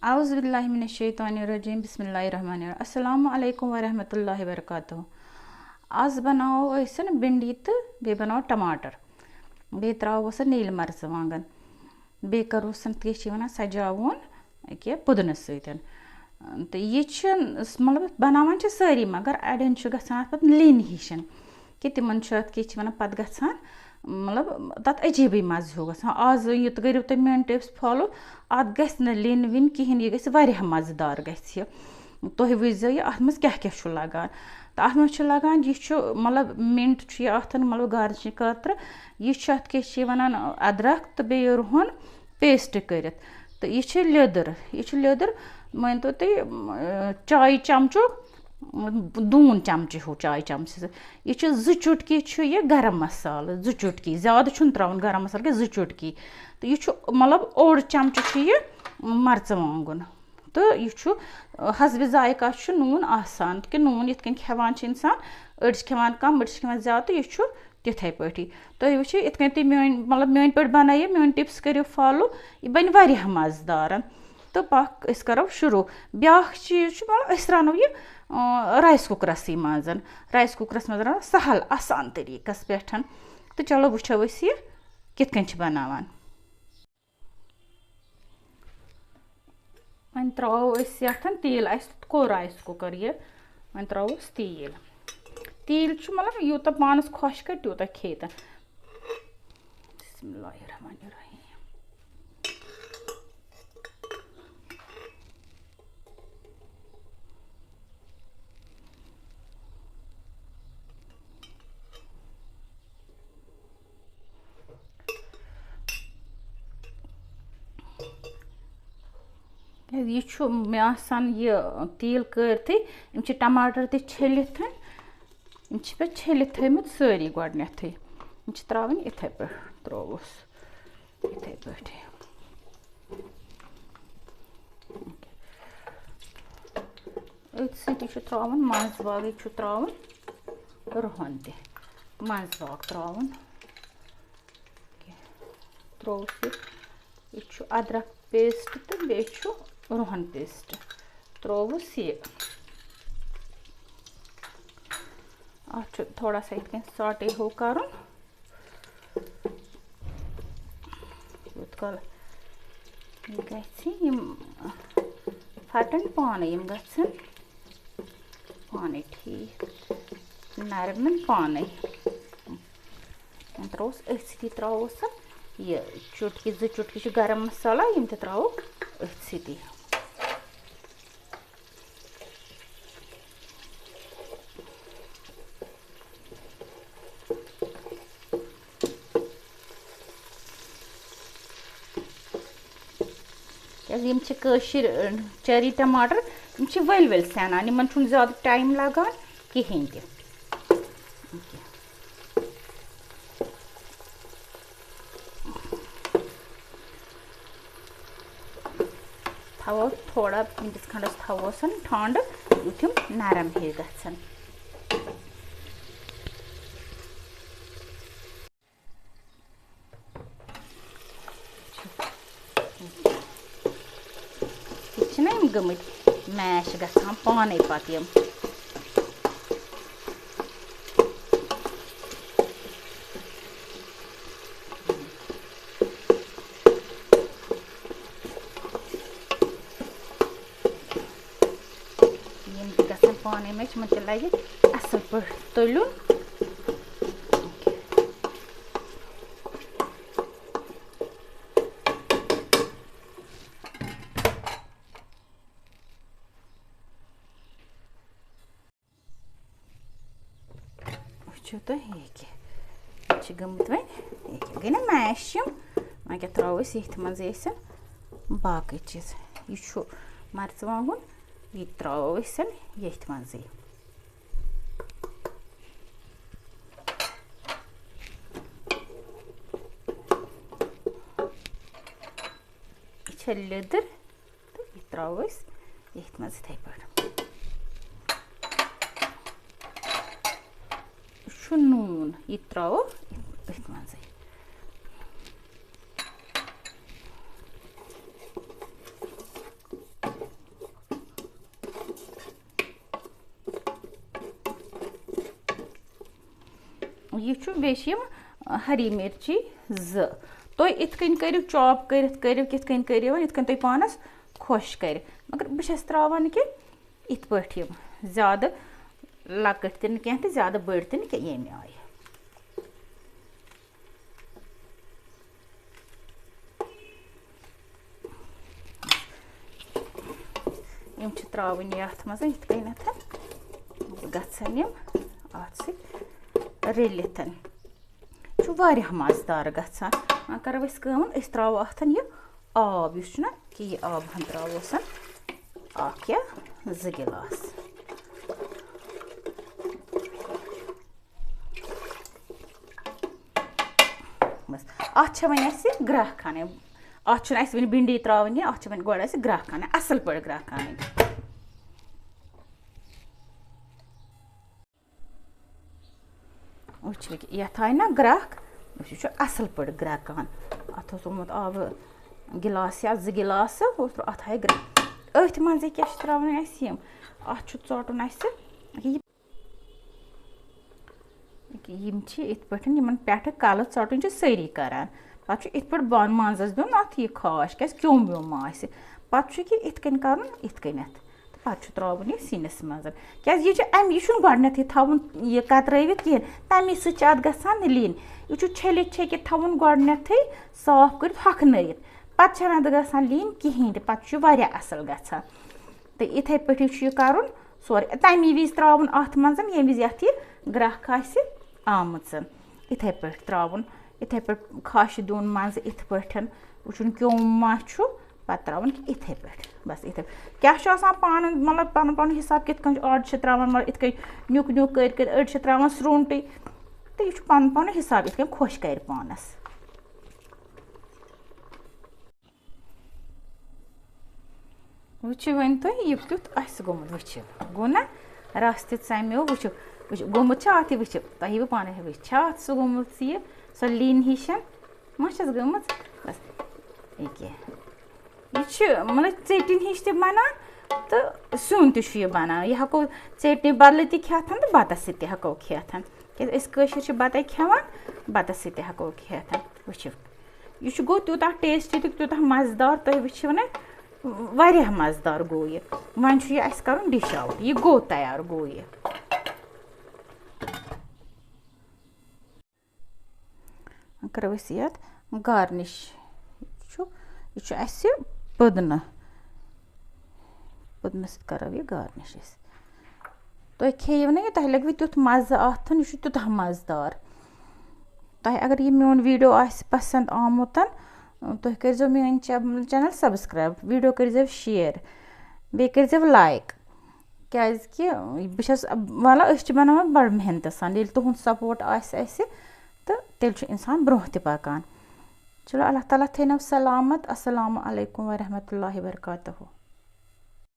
आउज़ु बिल्लाहि मिनश शैतानिर रजीम बिस्मिल्लाहिर रहमानिर रहीम अस्सलामु अलैकुम व रहमतुल्लाहि व बरकातुहू। आज बनाओ असन भिंडी तो बे बनाओ टमाटर बे त्रोस नील मर्चवांगन बे करो वन सजावन अके पुदन सतन तो यह मतलब बनावान सारी मगर अड़न गसान पे लिन हिशन कि तिमन वन पे गसान मतलब तथ अजीबी मज़ हो गसान आज युत करो तुम मेन टिप्स फॉलो अत गि लिन विन कहें यह गह मज़ेदार गि तुह वो यह अत मज क्या क्या लगान तो अत मज लगान यह मतलब मिंट अत मतलब गार्निशिंग खतर यह वन अदरक तो बे रुहन पेस्ट कर तो यह लिदर मान तो तुम चाय चमचो दून चमचे हो चाय चमचे यह 2 चुटकी यह गरम मसाल 2 चुटकी ज़्यादा त्रावन गरम मसाल के 2 चुटकी तो यह मतलब ओड चमचे यह मर्चवांगन तो यह हसब जायका नून आसान कि नून ये खेवान इंसान अड़स खेवान कम अड़स खेवान ज़्यादा तो यह तिथे पे तुम वो इत तुम मतलब मेन पे बनाइए मेन टिप्स करो फॉलो यह बन वारिया मज़ेदार तो पक अस करो शुरू ब्या चीज़ मतलब रनो यह राइस कुकरस राइस कुकरस मज रनो सहल आसान तरीकस पे तो चलो वो यह कित बनावान वन त्रो तील को राइस कुकर यह वन त्रोस तील तील मतलब यूत पानस खुश कर तूत खे बिस्मिल्लाहिर्रहमानिर्रहीम यह मे तील करते टमाटर तलित पे छलित थमुत सारी गोडनेथ त्रावन इथे पे त्रोस इथे पे अत त्रावन मंज बाग त्रावन रुहन त मंज बाग त्रावन त्रोस यह अदरक पेस्ट तो बे रुहन पेस्ट त्रोस यह अत थोड़ा सा इत साटे हो कर कल फटन पाने पाने ठीक नरमन पाने त्रोस अथी त्रोस यह चुटकी 2 चुटकी गरम मसाला यम त्रो अथी कशीर चेरी टमाटर वल वल सनान इन ज़्यादा टाइम लगान कहें त थो थोड़ा मिनटस खंडस थोस ठंड युत नरम हे गन गमत मैश गसान पाने पत यम गसान पाने मैश मन लगे असल पे तलुन तो यह गमत वन गई ना मैश वन क्या त्रोस ये मज बाकी चीज यह मर्चवांगन यह त्रोस ये मज यह लिदर तो यह त्रोस ये मज थे पे नून यह त्रो मज यह बेश हरी मिर्ची 2 तुम इत कन करो चॉप करो कित कन करो इत कन तुम पानस खुश कर मगर बस त्रावान कि इत पठिम ज़्यादा लकट तन क्या ज़्यादा बड़ तन क्या ये आय यम त्रावन यथ मज इत कनथ गन यम अत रलिथन वारिया मज़दार गसान करो त्रो अतन यह आब यह कि यह आब हन त्रोस 1 या 2 गिलास बस अत वन ग्राह खान अत वन भिंडी त्रावन अत वन गोड़ ग्राह खान असल पे ग्राह खान यथ आय ना ग्राह यह असल पे ग्राह खान अत ओमुत आब गिलास या 2 गिलास अत आय ग्राह अथ मज क्या त्रावन यम अत चोटन यम इत पे कल चोटन सारी करान पे इत पे मंजस दिन अत यह खाश क्या क्यों व्योम पे इत कन कर इत कनथ पे त्रावन यह सिनिस मज क्या यह गोडनथ थवन यह कतरवित कहें तमी सत गसान लीन यह छलित छकित थवन गोडनथ साफ कर हखनत पे गसान लीन कहें पे असल गसान तो इथे पे कर सोरे तमी विज त्रावन अत मज ये विज ये ग्राहक आमुत इथे पे त्रावन इथे पे खश दून मज इत पे वुचन क्यों मा पे त्रावन इथे पे बस इथे क्या पान मतलब पन पन हिसाब कित अड़ त्रावन मतलब इत नुक नुक कर अड़ त्रावन स्रूनटे तो यह पन पन हिसाब इत खुश कर पानस वो वन तुम यह क्युत गोमुत वो गो ना रस तमो वो गोमुत अत वो तुम बह पान वो सह गोमुत यह सो लीन हिशन मस गमत बस यह मतलब चटन हिश बनान तो सुन तह बनान यह हेको चटनी बदल खेत तो बतस हेको खेत क्या बता खेवान बतस हेको खेत वो यह गो तूत टेस्टी तूत मज़ेदार तुम वो ना वारिया मज़ेदार गो यह वन यह कर डिश आउट यह गो तैयार गो यह करो ये गार्निश यह पुदन करो यह गार्निश तुम खेव ना तुम लगे तुथ मज़ अत यह तूत मज़ेदार तुम अगर यह मोन वीडियो पसंद आमुत तुम करो मेन चैनल सब्सक्राइब वीडियो करो शेयर बे करो लाइक क्या बस वाला बनान बड़ मेहनत सान ये तुंद सपोर्ट तो तेल इंसान ब्रोह पकान चलो अल्लाह ताला थो सलामत अस्सलामु अलैकुम वरहमतुल्लाहि वबरकातुहू।